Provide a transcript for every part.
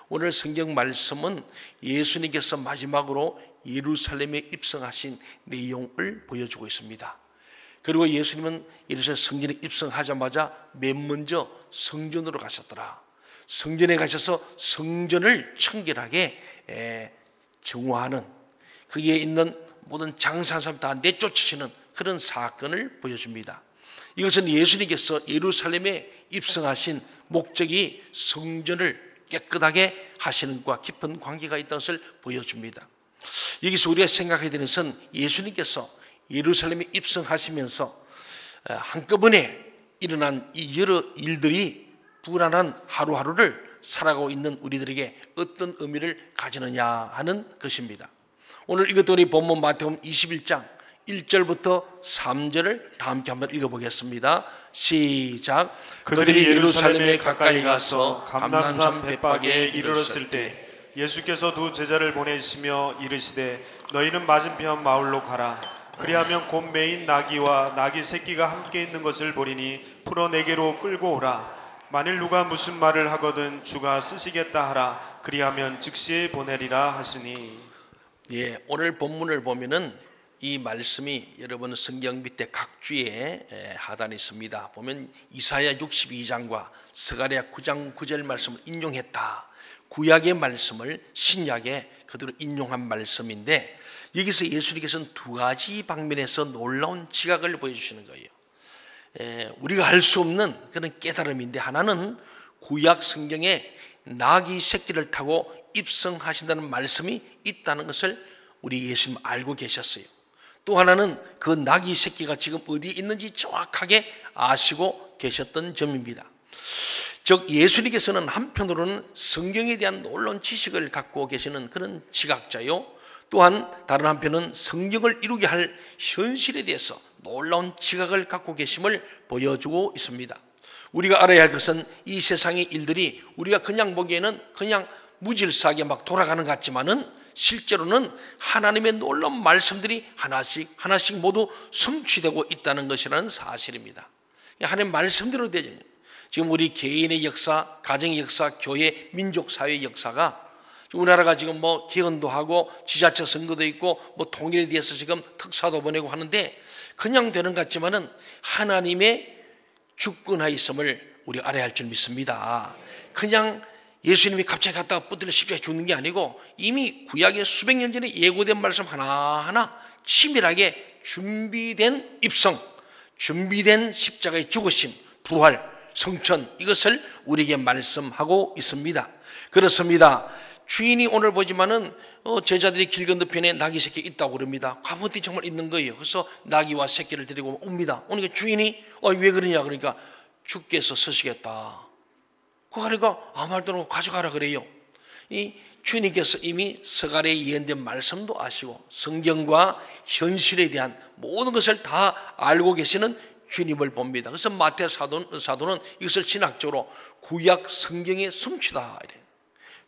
오늘 성경 말씀은 예수님께서 마지막으로 예루살렘에 입성하신 내용을 보여주고 있습니다. 그리고 예수님은 예루살렘 성전에 입성하자마자 맨 먼저 성전으로 가셨더라. 성전에 가셔서 성전을 청결하게 정화하는, 거기에 있는 모든 장사한 사람 다 내쫓으시는 그런 사건을 보여줍니다. 이것은 예수님께서 예루살렘에 입성하신 목적이 성전을 깨끗하게 하시는 것과 깊은 관계가 있다는 것을 보여줍니다. 여기서 우리가 생각해야 되는 것은 예수님께서 예루살렘에 입성하시면서 한꺼번에 일어난 이 여러 일들이 불안한 하루하루를 살아가고 있는 우리들에게 어떤 의미를 가지느냐 하는 것입니다. 오늘 이것도 우리 본문 마태복음 21장 1절부터 3절을 다 함께 한번 읽어보겠습니다. 시작. 그들이 예루살렘에 가까이 가서 감람산 벳박에 이르렀을 때 예수께서 두 제자를 보내시며 이르시되 너희는 맞은편 마을로 가라. 그리하면 곧 매인 나귀와 나귀 새끼가 함께 있는 것을 보리니 풀어 내게로 끌고 오라. 만일 누가 무슨 말을 하거든 주가 쓰시겠다 하라. 그리하면 즉시 보내리라 하시니. 오늘 본문을 보면은 이 말씀이 여러분 성경 밑에 각 주에 하단에 있습니다. 보면 이사야 62장과 스가랴 9장 9절 말씀을 인용했다. 구약의 말씀을 신약에 그대로 인용한 말씀인데, 여기서 예수님께서는 두 가지 방면에서 놀라운 지각을 보여주시는 거예요. 우리가 할 수 없는 그런 깨달음인데, 하나는 구약 성경에 나귀 새끼를 타고 입성하신다는 말씀이 있다는 것을 우리 예수님 알고 계셨어요. 또 하나는 그 나귀 새끼가 지금 어디에 있는지 정확하게 아시고 계셨던 점입니다. 즉 예수님께서는 한편으로는 성경에 대한 놀라운 지식을 갖고 계시는 그런 지각자요, 또한 다른 한편은 성경을 이루게 할 현실에 대해서 놀라운 지각을 갖고 계심을 보여주고 있습니다. 우리가 알아야 할 것은 이 세상의 일들이 우리가 그냥 보기에는 그냥 무질서하게 막 돌아가는 것 같지만은 실제로는 하나님의 놀라운 말씀들이 하나씩 모두 성취되고 있다는 것이라는 사실입니다. 하나님의 말씀대로 되죠. 지금 우리 개인의 역사, 가정의 역사, 교회, 민족, 사회의 역사가, 우리나라가 지금 뭐 개헌도 하고 지자체 선거도 있고 뭐 통일에 대해서 지금 특사도 보내고 하는데 그냥 되는 것 같지만은 하나님의 주권하에 있음을 우리 알아야 할 줄 믿습니다. 그냥 예수님이 갑자기 갔다가 뿌들려 십자가에 죽는 게 아니고 이미 구약의 수백 년 전에 예고된 말씀 하나하나 치밀하게 준비된 입성, 준비된 십자가의 죽으심, 부활, 성천, 이것을 우리에게 말씀하고 있습니다. 그렇습니다. 주인이 오늘 보지만은 제자들이 길 건너편에 나귀 새끼 있다고 그럽니다. 가보니 정말 있는 거예요. 그래서 나귀와 새끼를 데리고 옵니다. 오니까 주인이 왜 그러냐 그러니까 주께서 서시겠다. 그러니까 아무 말도 안 하고 가져가라 그래요. 이 주님께서 이미 서가랴에 예언된 말씀도 아시고 성경과 현실에 대한 모든 것을 다 알고 계시는 주님을 봅니다. 그래서 마태 사도는 이것을 신학적으로 구약 성경의 성취다 이래요.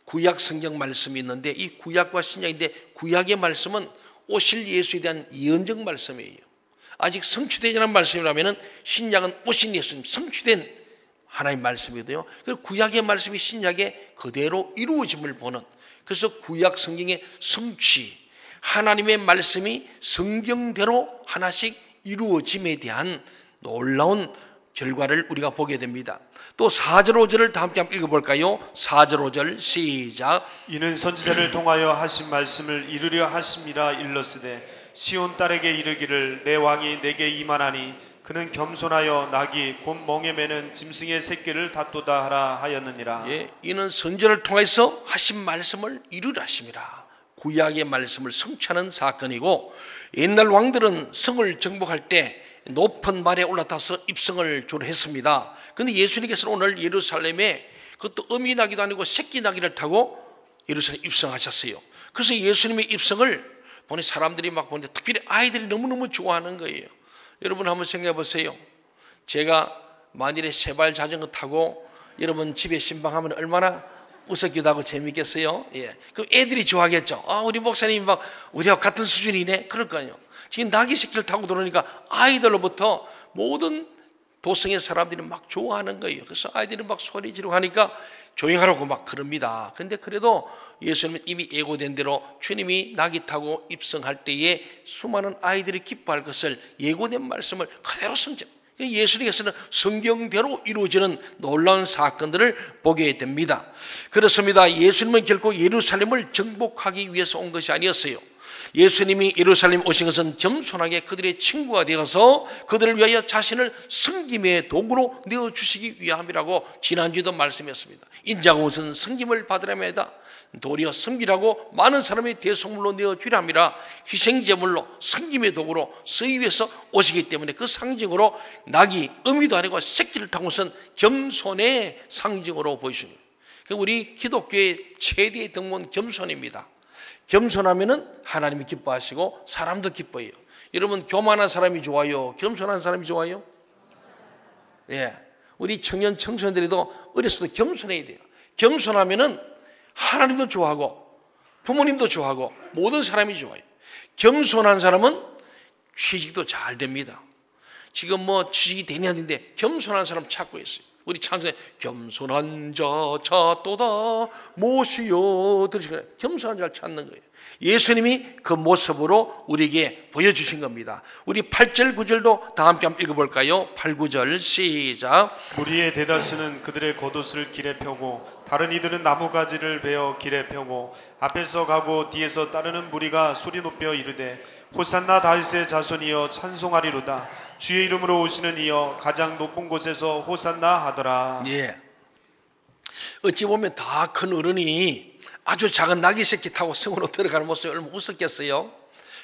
구약 성경 말씀이 있는데 이 구약과 신약인데 구약의 말씀은 오실 예수에 대한 예언적 말씀이에요. 아직 성취되지 않은 말씀이라면 신약은 오신 예수님 성취된 하나님의 말씀이거든요. 그래서 구약의 말씀이 신약에 그대로 이루어짐을 보는, 그래서 구약 성경의 성취, 하나님의 말씀이 성경대로 하나씩 이루어짐에 대한 놀라운 결과를 우리가 보게 됩니다. 또 4절 5절을 다 함께 한번 읽어볼까요? 4절 5절 시작. 이는 선지자를 통하여 하신 말씀을 이루려 하심이라 일렀으되 시온 딸에게 이르기를 내 왕이 내게 임하나니 그는 겸손하여 나귀 곧 멍에 매는 짐승의 새끼를 다투다 하라 하였느니라. 이는 선지자를 통해서 하신 말씀을 이루려 하심이라. 구약의 말씀을 성취하는 사건이고, 옛날 왕들은 성을 정복할 때 높은 말에 올라타서 입성을 주로 했습니다. 그런데 예수님께서는 오늘 예루살렘에 그것도 어미 나귀도 아니고 새끼 나귀를 타고 예루살렘에 입성하셨어요. 그래서 예수님의 입성을 보니 사람들이 막 보는데 특별히 아이들이 너무너무 좋아하는 거예요. 여러분 한번 생각해 보세요. 제가 만일에 세발 자전거 타고 여러분 집에 신방하면 얼마나 웃었기도 하고 재밌겠어요? 그럼 애들이 좋아하겠죠. 우리 목사님이 막 우리와 같은 수준이네. 그럴 거 아니에요. 지금 나귀 새끼를 타고 들어오니까 아이들로부터 모든 도성의 사람들이 막 좋아하는 거예요. 그래서 아이들이 막 소리 지르고 하니까 조용하라고 막 그럽니다. 근데 그래도 예수님은 이미 예고된 대로 주님이 낙이 타고 입성할 때에 수많은 아이들이 기뻐할 것을 예고된 말씀을 그대로 성취. 예수님께서는 성경대로 이루어지는 놀라운 사건들을 보게 됩니다. 그렇습니다. 예수님은 결코 예루살렘을 정복하기 위해서 온 것이 아니었어요. 예수님이 예루살렘 오신 것은 겸손하게 그들의 친구가 되어서 그들을 위하여 자신을 섬김의 도구로 내어주시기 위함이라고 지난주에도 말씀했습니다. 인자가 우선 섬김을 받으려면이다. 도리어 섬기라고 많은 사람의 대속물로 내어주려 희생제물로 섬김의 도구로 쓰기 위해서 오시기 때문에 그 상징으로 낙이 어미도 아니고 새끼를 타고 것은 겸손의 상징으로 보이십니다. 우리 기독교의 최대의 덕목은 겸손입니다. 겸손하면은 하나님이 기뻐하시고 사람도 기뻐해요. 여러분, 교만한 사람이 좋아요? 겸손한 사람이 좋아요? 예, 우리 청년 청소년들도 어렸을 때 겸손해야 돼요. 겸손하면은 하나님도 좋아하고 부모님도 좋아하고 모든 사람이 좋아요. 겸손한 사람은 취직도 잘 됩니다. 지금 뭐 취직이 되냐 하는데 겸손한 사람 찾고 있어요. 우리 찬송에 겸손한 자 찾도다 모시어 들으시거든요. 겸손한 자를 찾는 거예요. 예수님이 그 모습으로 우리에게 보여주신 겁니다. 우리 8절 9절도 다 함께 한번 읽어볼까요? 8, 9절 시작. 무리의 대다수는 그들의 겉옷을 길에 펴고 다른 이들은 나무가지를 베어 길에 펴고 앞에서 가고 뒤에서 따르는 무리가 소리 높여 이르되 호산나 다윗의 자손이여 찬송하리로다. 주의 이름으로 오시는 이여 가장 높은 곳에서 호산나 하더라. 예. 어찌 보면 다 큰 어른이 아주 작은 나귀 새끼 타고 성으로 들어가는 모습이 얼마나 웃었겠어요.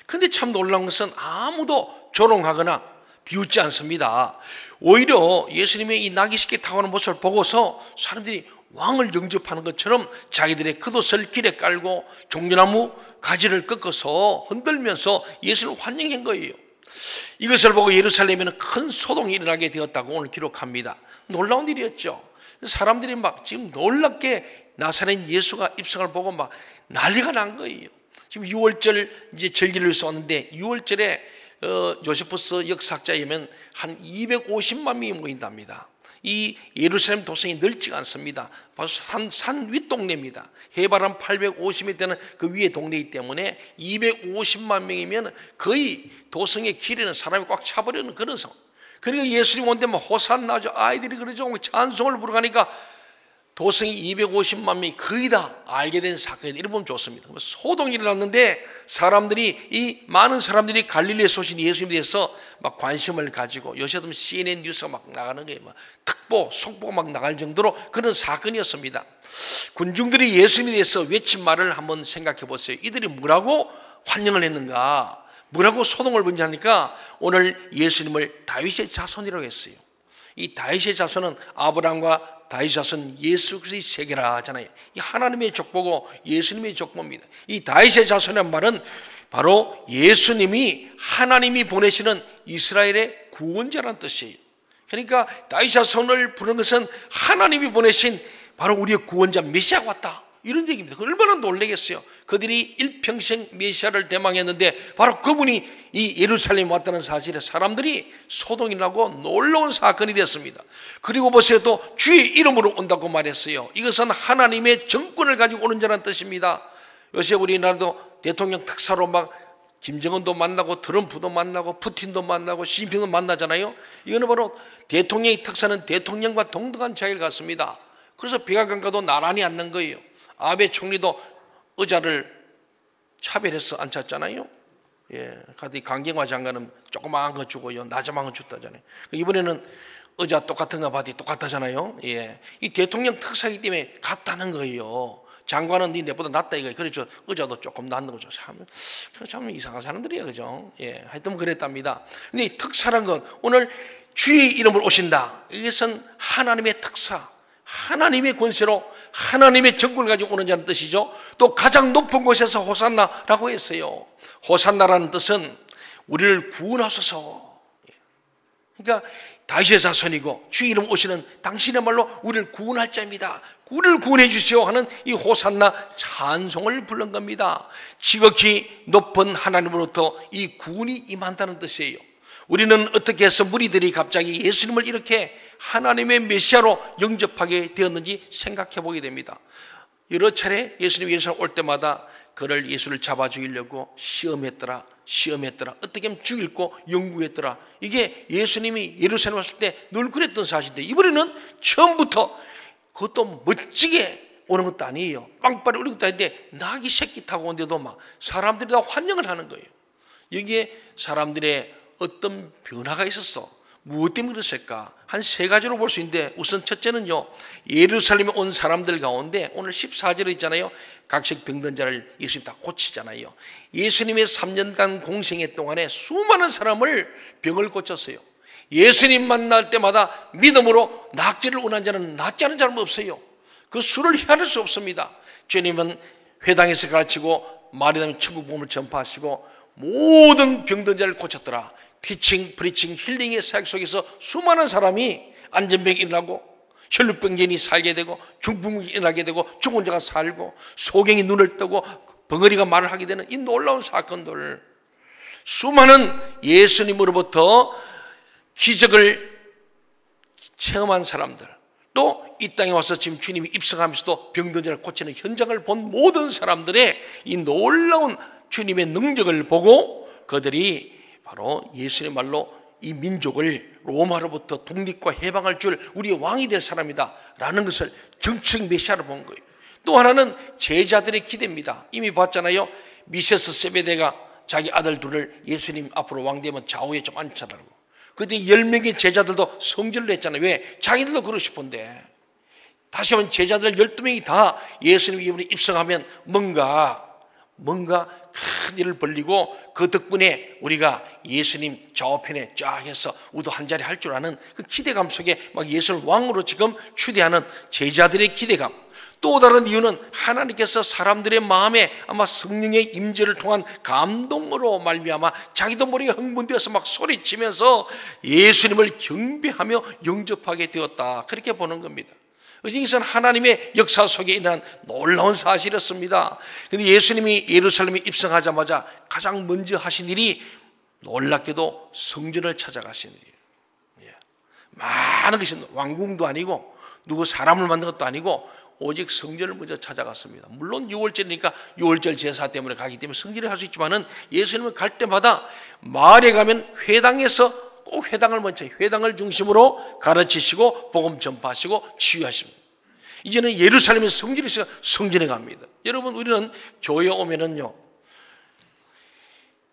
근데 참 놀라운 것은 아무도 조롱하거나 비웃지 않습니다. 오히려 예수님의 이 나귀 새끼 타고 가는 모습을 보고서 사람들이 왕을 영접하는 것처럼 자기들의 겉옷을 길에 깔고 종려나무 가지를 꺾어서 흔들면서 예수를 환영한 거예요. 이것을 보고 예루살렘에는 큰 소동이 일어나게 되었다고 오늘 기록합니다. 놀라운 일이었죠. 사람들이 막 지금 놀랍게 나사렛 예수가 입성을 보고 막 난리가 난 거예요. 지금 6월절 이제 절기를 썼는데 6월절에 요세푸스 역사학자에 의하면 한 250만 명이 모인답니다. 이 예루살렘 도성이 넓지가 않습니다. 바로 산 윗동네입니다. 해발 한 850m 되는 그 위에 동네이기 때문에 250만 명이면 거의 도성의 길에는 사람이 꽉 차버리는 그런 상황. 그러니까 예수님 온 데만 호산나죠. 아이들이 그러죠. 찬송을 부르가니까 도성이 250만 명이 거의 다 알게 된 사건이 이러면 좋습니다. 소동이 일어났는데 사람들이 이 많은 사람들이 갈릴리에서 오신 예수님에 대해서 막 관심을 가지고 요새 보면 CNN 뉴스가 막 나가는 거예요. 막 특보, 속보가 막 나갈 정도로 그런 사건이었습니다. 군중들이 예수님에 대해서 외친 말을 한번 생각해 보세요. 이들이 뭐라고 환영을 했는가? 뭐라고 소동을 번지하니까 오늘 예수님을 다윗의 자손이라고 했어요. 이 다윗의 자손은 아브라함과 다윗 자손 예수 그리스도의 세계라 하잖아요. 이 하나님의 족보고 예수님의 족보입니다. 이 다윗의 자손이란 말은 바로 예수님이 하나님이 보내시는 이스라엘의 구원자라는 뜻이에요. 그러니까 다윗 자손을 부르는 것은 하나님이 보내신 바로 우리의 구원자 메시아가 왔다, 이런 얘기입니다. 얼마나 놀라겠어요. 그들이 일평생 메시아를 대망했는데 바로 그분이 이 예루살렘에 왔다는 사실에 사람들이 소동이 나고 놀라운 사건이 됐습니다. 그리고 보세요, 또 주의 이름으로 온다고 말했어요. 이것은 하나님의 정권을 가지고 오는 자라는 뜻입니다. 요새 우리나라도 대통령 특사로 막 김정은도 만나고 트럼프도 만나고 푸틴도 만나고 시진핑도 만나잖아요. 이거는 바로 대통령의 특사는 대통령과 동등한 자리를 갖습니다. 그래서 백악관과도 나란히 앉는 거예요. 아베 총리도 의자를 차별해서 앉혔잖아요. 예, 가디 강경화 장관은 조그마한 거 주고요, 나자만 거 줬다잖아요. 이번에는 의자 똑같은 거 봐도 똑같다잖아요. 예, 이 대통령 특사이기 때문에 같다는 거예요. 장관은 네 내보다 낫다 이거예요. 그렇죠. 의자도 조금 낫는 거죠. 참 이상한 사람들이야, 그죠? 예, 하여튼 그랬답니다. 근데 이 특사란 건 오늘 주의 이름으로 오신다. 이것은 하나님의 특사, 하나님의 권세로 하나님의 정권을 가지고 오는 자는 뜻이죠. 또 가장 높은 곳에서 호산나라고 했어요. 호산나라는 뜻은 우리를 구원하소서. 그러니까 다윗의 자손이고 주의 이름 오시는 당신의 말로 우리를 구원할 자입니다. 우리를 구원해 주시오 하는 이 호산나 찬송을 부른 겁니다. 지극히 높은 하나님으로부터 이 구원이 임한다는 뜻이에요. 우리는 어떻게 해서 무리들이 갑자기 예수님을 이렇게 하나님의 메시아로 영접하게 되었는지 생각해 보게 됩니다. 여러 차례 예수님이 예루살렘 올 때마다 그를 예수를 잡아 죽이려고 시험했더라. 어떻게 하면 죽일고 연구했더라. 이게 예수님이 예루살렘 왔을 때 늘 그랬던 사실인데, 이번에는 처음부터 그것도 멋지게 오는 것도 아니에요. 빵빠리 오는 것도 아닌데 나귀 새끼 타고 온데도 막 사람들이 다 환영을 하는 거예요. 여기에 사람들의 어떤 변화가 있었어. 무엇 때문에 그랬을까? 한 세 가지로 볼 수 있는데, 우선 첫째는요, 예루살렘에 온 사람들 가운데 오늘 14절에 있잖아요. 각식 병든 자를 예수님 다 고치잖아요. 예수님의 3년간 공생애 동안에 수많은 사람을 병을 고쳤어요. 예수님 만날 때마다 믿음으로 낫기를 원하는 자는 낫지 않은 사람은 없어요. 그 수를 헤아릴 수 없습니다. 주님은 회당에서 가르치고 말이 천국 복음을 전파하시고 모든 병든 자를 고쳤더라. 티칭, 프리칭, 힐링의 사역 속에서 수많은 사람이 안전병이 일어나고 혈루병진이 살게 되고 중풍이 일어나게 되고 죽은 자가 살고 소경이 눈을 뜨고 벙어리가 말을 하게 되는 이 놀라운 사건들, 수많은 예수님으로부터 기적을 체험한 사람들, 또 이 땅에 와서 지금 주님이 입성하면서도 병든 자를 고치는 현장을 본 모든 사람들의 이 놀라운 주님의 능력을 보고 그들이 바로 예수의 말로 이 민족을 로마로부터 독립과 해방할 줄 우리의 왕이 될 사람이다 라는 것을 정식 메시아로 본 거예요. 또 하나는 제자들의 기대입니다. 이미 봤잖아요. 미세스 세베대가 자기 아들 둘을 예수님 앞으로 왕되면 좌우에 좀 앉혀라고. 그때 10명의 제자들도 성질을 냈잖아요. 왜? 자기들도 그러고 싶은데. 다시 한번 제자들 12명이 다 예수님 이름으로 입성하면 뭔가 큰 일을 벌리고, 그 덕분에 우리가 예수님 좌우편에 쫙 해서 우도 한 자리 할 줄 아는 그 기대감 속에 막 예수를 왕으로 지금 추대하는 제자들의 기대감. 또 다른 이유는 하나님께서 사람들의 마음에 아마 성령의 임재를 통한 감동으로 말미암아 자기도 모르게 흥분되어서 막 소리치면서 예수님을 경배하며 영접하게 되었다, 그렇게 보는 겁니다. 이것은 하나님의 역사 속에 일어난 놀라운 사실이었습니다. 그런데 예수님이 예루살렘에 입성하자마자 가장 먼저 하신 일이 놀랍게도 성전을 찾아가신 일이에요. 많은 것이, 왕궁도 아니고 누구 사람을 만든 것도 아니고 오직 성전을 먼저 찾아갔습니다. 물론 6월절이니까 6월절 제사 때문에 가기 때문에 성전에 갈 수 있지만은 예수님은 갈 때마다 마을에 가면 회당에서 꼭 회당을 먼저, 회당을 중심으로 가르치시고 복음 전파하시고 치유하십니다. 이제는 예루살렘의 성전이 있어서 성전에 갑니다. 여러분, 우리는 교회 오면은요,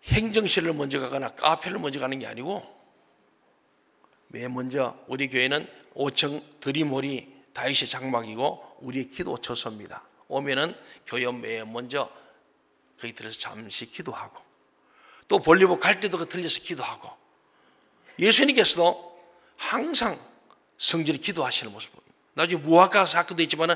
행정실을 먼저 가거나 카페를 먼저 가는 게 아니고, 맨 먼저 우리 교회는 5층 드림홀이 다윗의 장막이고 우리의 기도 처소입니다. 오면은 교회 맨 먼저 거기 들어서 잠시 기도하고, 또 볼리보 갈 때도 그 들려서 기도하고, 예수님께서도 항상 성전에 기도하시는 모습을 봅니다. 나중에 무화과 사건도 있지만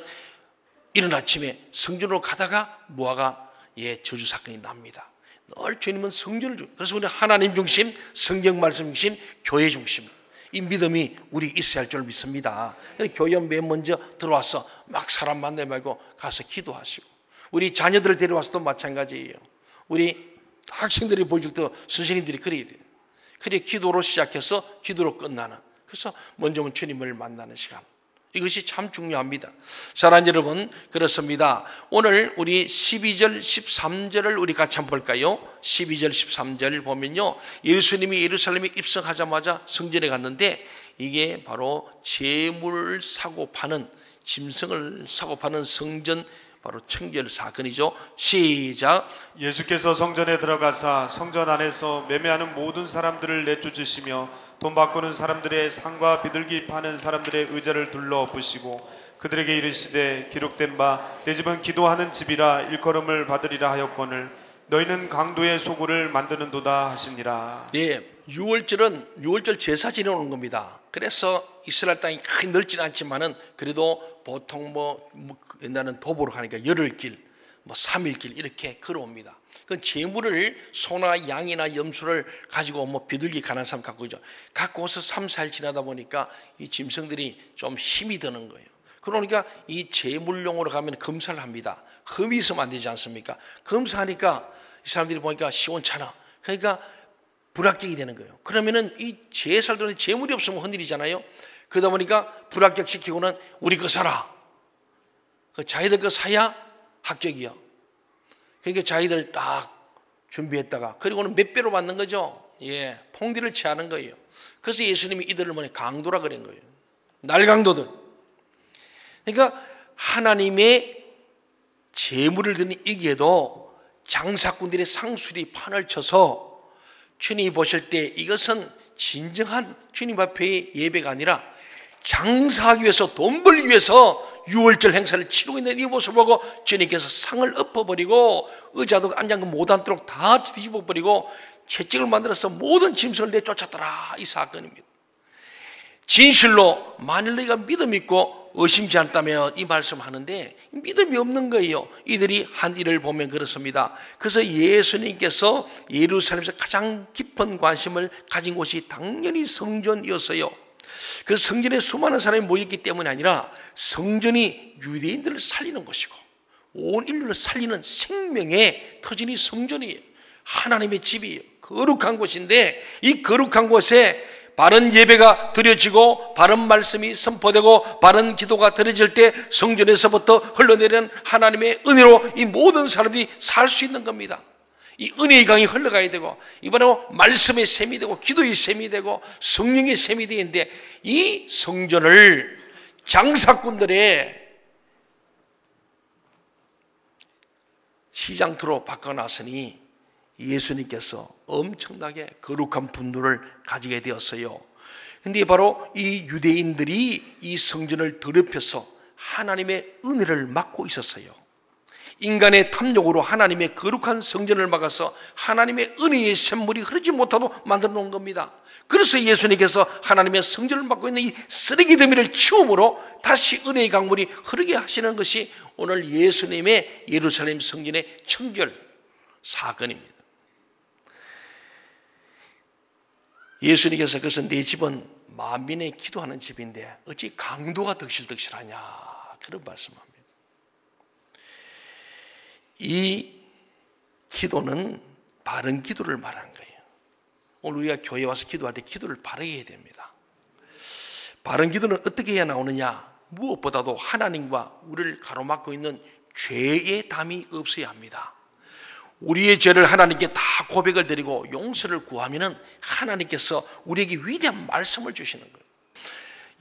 이른 아침에 성전으로 가다가 무화과의 저주 사건이 납니다. 늘 주님은 성전을 중, 그래서 우리는 하나님 중심, 성경 말씀 중심, 교회 중심, 이 믿음이 우리 있어야 할 줄 믿습니다. 교회 맨 먼저 들어와서 막 사람 만나지 말고 가서 기도하시고, 우리 자녀들을 데려와서도 마찬가지예요. 우리 학생들이 보여줄 때 선생님들이 그래야 돼요. 그래 기도로 시작해서 기도로 끝나는, 그래서 먼저는 주님을 만나는 시간, 이것이 참 중요합니다. 사랑하는 여러분, 그렇습니다. 오늘 우리 12절 13절을 우리 같이 한번 볼까요? 12절 13절 보면요, 예수님이 예루살렘에 입성하자마자 성전에 갔는데 이게 바로 재물을 사고 파는, 짐승을 사고 파는 성전 바로 청결 사건이죠. 시작. 예수께서 성전에 들어가사 성전 안에서 매매하는 모든 사람들을 내쫓으시며 돈 바꾸는 사람들의 상과 비둘기 파는 사람들의 의자를 둘러 엎으시고 그들에게 이르시되 기록된 바 내 집은 기도하는 집이라 일컬음을 받으리라 하였거늘 너희는 강도의 소굴을 만드는도다 하시니라. 네, 6월절 제사 지내오는 겁니다. 그래서 이스라엘 땅이 크게 넓지는 않지만은 그래도 보통 옛날에는 도보로 가니까 열흘길, 3일길 이렇게 걸어옵니다. 그 재물을 소나 양이나 염소를 가지고 비둘기 가난 사람 갖고 오죠. 갖고 와서 3, 4일 지나다 보니까 이 짐승들이 좀 힘이 드는 거예요. 그러니까 이 재물용으로 가면 검사를 합니다. 흠이 있으면 안 되지 않습니까? 검사하니까 이 사람들이 보니까 시원찮아. 그러니까 불합격이 되는 거예요. 그러면은 이 제살도는 재물이 없으면 헌일이잖아요. 그러다 보니까 불합격시키고는 우리 거 사라. 그 자기들 거 사야 합격이요. 그러니까 자기들 딱 준비했다가 그리고는 몇 배로 받는 거죠. 예, 폭리를 취하는 거예요. 그래서 예수님이 이들을 뭐냐 강도라 그런 거예요. 날강도들. 그러니까 하나님의 재물을 드는 이기에도 장사꾼들의 상술이 판을 쳐서 주님이 보실 때 이것은 진정한 주님 앞의 예배가 아니라 장사하기 위해서 돈 벌기 위해서 유월절 행사를 치르고 있는 이 모습을 보고 주님께서 상을 엎어버리고 의자도 앉은 거 못 앉도록 다 뒤집어버리고 채찍을 만들어서 모든 짐승을 내쫓았더라. 이 사건입니다. 진실로 만일 너희가 믿음 있고 의심지 않다면 이 말씀하는데 믿음이 없는 거예요. 이들이 한 일을 보면 그렇습니다. 그래서 예수님께서 예루살렘에서 가장 깊은 관심을 가진 곳이 당연히 성전이었어요. 그 성전에 수많은 사람이 모였기 때문이 아니라 성전이 유대인들을 살리는 곳이고 온 인류를 살리는 생명의 터전이 성전이에요. 하나님의 집이에요. 거룩한 곳인데 이 거룩한 곳에 바른 예배가 드려지고 바른 말씀이 선포되고 바른 기도가 드려질 때 성전에서부터 흘러내리는 하나님의 은혜로 이 모든 사람들이 살 수 있는 겁니다. 이 은혜의 강이 흘러가야 되고 이번에 말씀의 샘이 되고 기도의 샘이 되고 성령의 샘이 되는데 이 성전을 장사꾼들의 시장터로 바꿔놨으니 예수님께서 엄청나게 거룩한 분노를 가지게 되었어요. 근데 바로 이 유대인들이 이 성전을 더럽혀서 하나님의 은혜를 막고 있었어요. 인간의 탐욕으로 하나님의 거룩한 성전을 막아서 하나님의 은혜의 샘물이 흐르지 못하도록 만들어 놓은 겁니다. 그래서 예수님께서 하나님의 성전을 막고 있는 이 쓰레기 더미를 치움으로 다시 은혜의 강물이 흐르게 하시는 것이 오늘 예수님의 예루살렘 성전의 청결 사건입니다. 예수님께서 그래서 내 집은 만민의 기도하는 집인데 어찌 강도가 덕실덕실하냐 그런 말씀합니다. 이 기도는 바른 기도를 말하는 거예요. 오늘 우리가 교회에 와서 기도할 때 기도를 바르게 해야 됩니다. 바른 기도는 어떻게 해야 나오느냐? 무엇보다도 하나님과 우리를 가로막고 있는 죄의 담이 없어야 합니다. 우리의 죄를 하나님께 다 고백을 드리고 용서를 구하면은 하나님께서 우리에게 위대한 말씀을 주시는 거예요.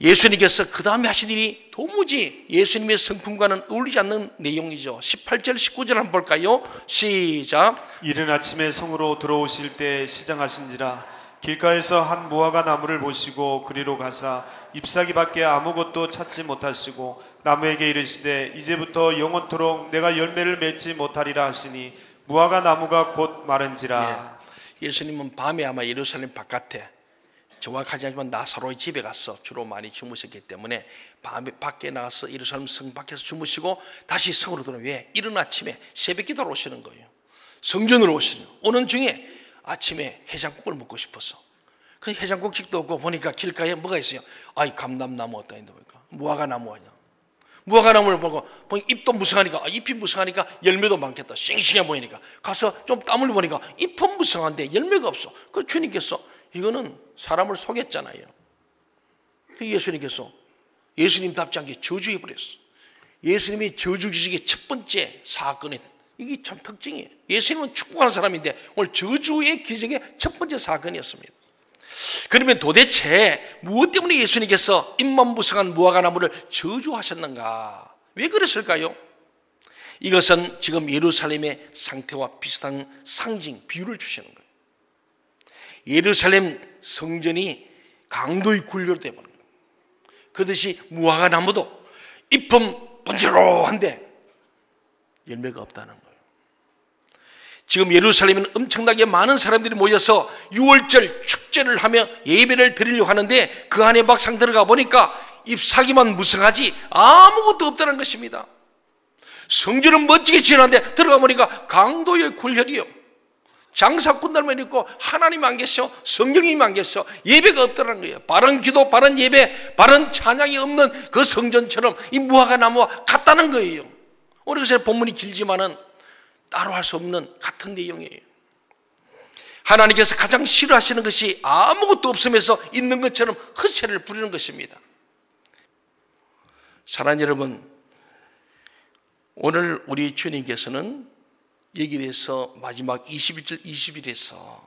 예수님께서 그 다음에 하신 일이 도무지 예수님의 성품과는 어울리지 않는 내용이죠. 18절 19절 한번 볼까요? 시작. 이른 아침에 성으로 들어오실 때 시장하신지라 길가에서 한 무화과 나무를 보시고 그리로 가사 잎사귀밖에 아무것도 찾지 못하시고 나무에게 이르시되 이제부터 영원토록 내가 열매를 맺지 못하리라 하시니 무화과 나무가 곧 마른지라. 예수님은 밤에 아마 예루살렘 바깥에 정확하지 않지만 나사로의 집에 가서 주로 많이 주무셨기 때문에 밤에 밖에 나가서 예루살렘 성 밖에서 주무시고 다시 성으로 들어오면 왜? 이른 아침에 새벽 기도로 오시는 거예요. 성전으로 오시는 오는 중에 아침에 해장국을 먹고 싶어서 그 해장국집도 없고 보니까 길가에 뭐가 있어요? 아이 감람나무 어디다 있는데 보니까 무화과 나무 아니야. 무화과 나무를 보고 잎도 무성하니까 잎이 무성하니까 열매도 많겠다. 싱싱해 보이니까 가서 좀 땀을 보니까 잎은 무성한데 열매가 없어. 그 주님께서 이거는 사람을 속였잖아요. 예수님께서 예수님답지 않게 저주해 버렸어. 예수님이 저주 기식의 첫 번째 사건이 이게 참 특징이에요. 예수님은 축복하는 사람인데 오늘 저주의 기적의 첫 번째 사건이었습니다. 그러면 도대체 무엇 때문에 예수님께서 잎만 무성한 무화과 나무를 저주하셨는가? 왜 그랬을까요? 이것은 지금 예루살렘의 상태와 비슷한 상징, 비유를 주시는 거예요. 예루살렘 성전이 강도의 굴려로 되어버린 거예요. 그렇듯이 무화과 나무도 잎은 번지러한데 열매가 없다는 거예요. 지금 예루살렘은 엄청나게 많은 사람들이 모여서 6월절 축제를 하며 예배를 드리려고 하는데 그 안에 막상 들어가 보니까 잎사귀만 무성하지 아무것도 없다는 것입니다. 성전은 멋지게 지어놨는데 들어가 보니까 강도의 굴혈이요. 장사꾼들만 있고 하나님 안 계셔, 성령님 안 계셔, 예배가 없다는 거예요. 바른 기도, 바른 예배, 바른 찬양이 없는 그 성전처럼 이 무화과 나무와 같다는 거예요. 오늘 그래서 본문이 길지만은 따로 할 수 없는 같은 내용이에요. 하나님께서 가장 싫어하시는 것이 아무것도 없으면서 있는 것처럼 헛세를 부리는 것입니다. 사랑하는 여러분, 오늘 우리 주님께서는 여기에 대해서 마지막 21절 20일에서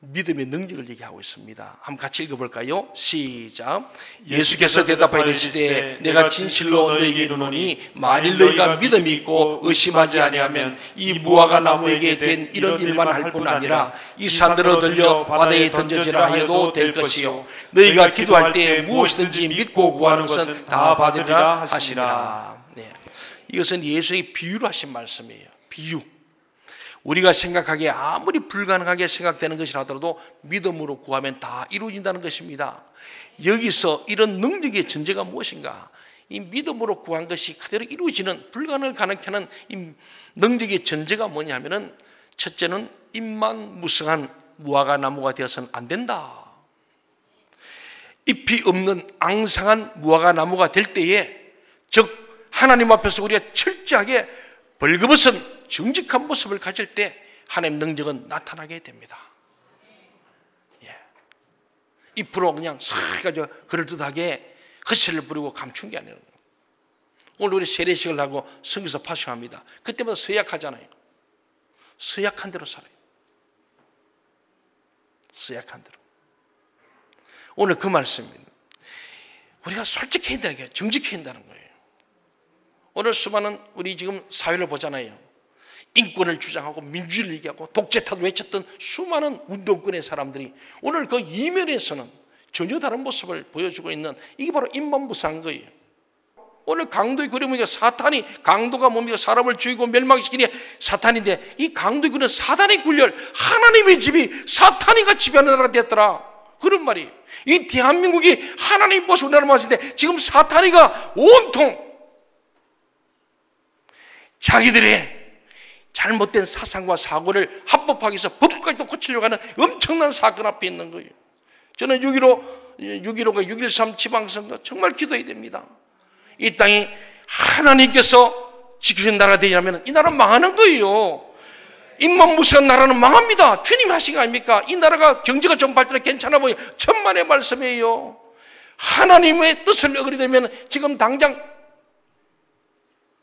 믿음의 능력을 얘기하고 있습니다. 한번 같이 읽어볼까요? 시작. 예수께서 대답하여 이르시되 내가 진실로 너희에게 이르노니 만일 너희가 믿음이 있고 의심하지 아니하면 이 무화과 나무에게 된 이런 일만 할 뿐 아니라 이 산들을 들려 바다에 던져지라 하여도 될 것이요 너희가 기도할 때 무엇이든지 믿고 구하는 것은 다 받으리라 하시니라. 네. 이것은 예수의 비유로 하신 말씀이에요. 비유. 우리가 생각하기에 아무리 불가능하게 생각되는 것이라 하더라도 믿음으로 구하면 다 이루어진다는 것입니다. 여기서 이런 능력의 전제가 무엇인가? 이 믿음으로 구한 것이 그대로 이루어지는 불가능을 가능케 하는 이 능력의 전제가 뭐냐면은 첫째는 임만무성한 무화과 나무가 되어서는 안 된다. 잎이 없는 앙상한 무화과 나무가 될 때에, 즉 하나님 앞에서 우리가 철저하게 벌거벗은 정직한 모습을 가질 때 하나님의 능력은 나타나게 됩니다. 예. 잎으로 그냥 싹 가지고 그럴듯하게 헛세를 부리고 감춘 게 아니에요. 오늘 우리 세례식을 하고 성교사 파송합니다. 그때마다 서약하잖아요. 서약한 대로 살아요. 서약한 대로. 오늘 그 말씀입니다. 우리가 솔직히 해야 되는 게 정직해야 한다는 거예요. 오늘 수많은 우리 지금 사회를 보잖아요. 인권을 주장하고 민주주의를 얘기하고 독재 탓을 외쳤던 수많은 운동권의 사람들이 오늘 그 이면에서는 전혀 다른 모습을 보여주고 있는, 이게 바로 임만무상한 거예요. 오늘 강도의 그림은 사탄이, 강도가 뭡니까? 사람을 죽이고 멸망시키니 사탄인데, 이 강도의 그림은 사단의 굴열, 하나님의 집이 사탄이가 지배하는 나라가 됐더라, 그런 말이에요. 이 대한민국이 하나님의 모습으로 나라마시는데 지금 사탄이가 온통 자기들의 잘못된 사상과 사고를 합법화하기 위해서 법까지도 고치려고 하는 엄청난 사건 앞에 있는 거예요. 저는 6.15가 6.13 지방선거 정말 기도해야 됩니다. 이 땅이 하나님께서 지키신 나라 되려면 이 나라 망하는 거예요. 임만무성한 나라는 망합니다. 주님이 하신 거 아닙니까? 이 나라가 경제가 좀 발전해 괜찮아 보여. 천만의 말씀이에요. 하나님의 뜻을 어기되면 지금 당장,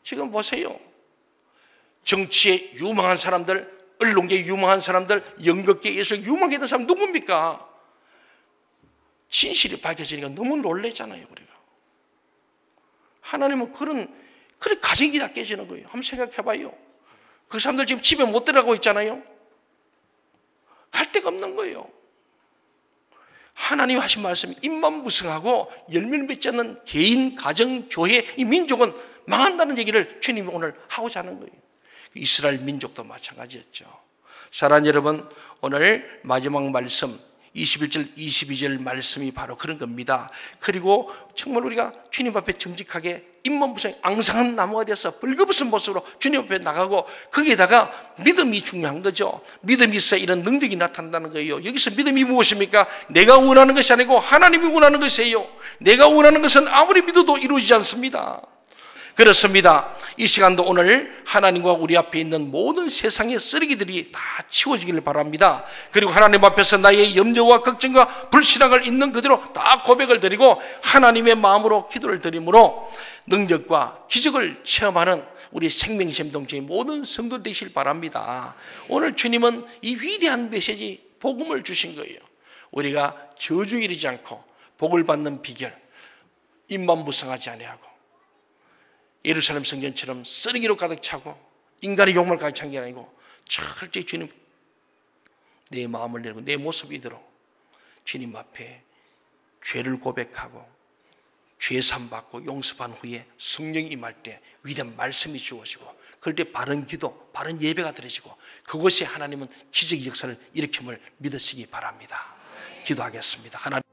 지금 보세요. 정치에 유망한 사람들, 언론계에 유망한 사람들, 연극계, 예술 유망하게 된 사람 누굽니까? 진실이 밝혀지니까 너무 놀래잖아요, 우리가. 하나님은 그런 가정이 다 깨지는 거예요. 한번 생각해봐요. 그 사람들 지금 집에 못 들어가고 있잖아요. 갈 데가 없는 거예요. 하나님 하신 말씀이 임만무성하고 열매를 맺지 않는 개인, 가정, 교회, 이 민족은 망한다는 얘기를 주님이 오늘 하고자 하는 거예요. 이스라엘 민족도 마찬가지였죠. 사랑하는 여러분, 오늘 마지막 말씀 21절 22절 말씀이 바로 그런 겁니다. 그리고 정말 우리가 주님 앞에 정직하게 임만무성한 앙상한 나무가 되어서 벌거벗은 모습으로 주님 앞에 나가고, 거기에다가 믿음이 중요한 거죠. 믿음이 있어야 이런 능력이 나타난다는 거예요. 여기서 믿음이 무엇입니까? 내가 원하는 것이 아니고 하나님이 원하는 것이에요. 내가 원하는 것은 아무리 믿어도 이루어지지 않습니다. 그렇습니다. 이 시간도 오늘 하나님과 우리 앞에 있는 모든 세상의 쓰레기들이 다 치워지기를 바랍니다. 그리고 하나님 앞에서 나의 염려와 걱정과 불신앙을 있는 그대로 다 고백을 드리고 하나님의 마음으로 기도를 드림으로 능력과 기적을 체험하는 우리 생명심동체의 모든 성도 되시길 바랍니다. 오늘 주님은 이 위대한 메시지, 복음을 주신 거예요. 우리가 저주에 이르지 않고 복을 받는 비결, 임만무성하지 아니하고 예루살렘 성전처럼 쓰레기로 가득 차고 인간의 욕망을 가득 찬 게 아니고 철저히 주님, 내 마음을 내고 내 모습 이대로 주님 앞에 죄를 고백하고 죄산 받고 용서한 후에 성령이 임할 때 위대한 말씀이 주어지고, 그럴 때 바른 기도, 바른 예배가 드려지고, 그것이 하나님은 기적의 역사를 일으킴을 믿으시기 바랍니다. 기도하겠습니다. 하나님.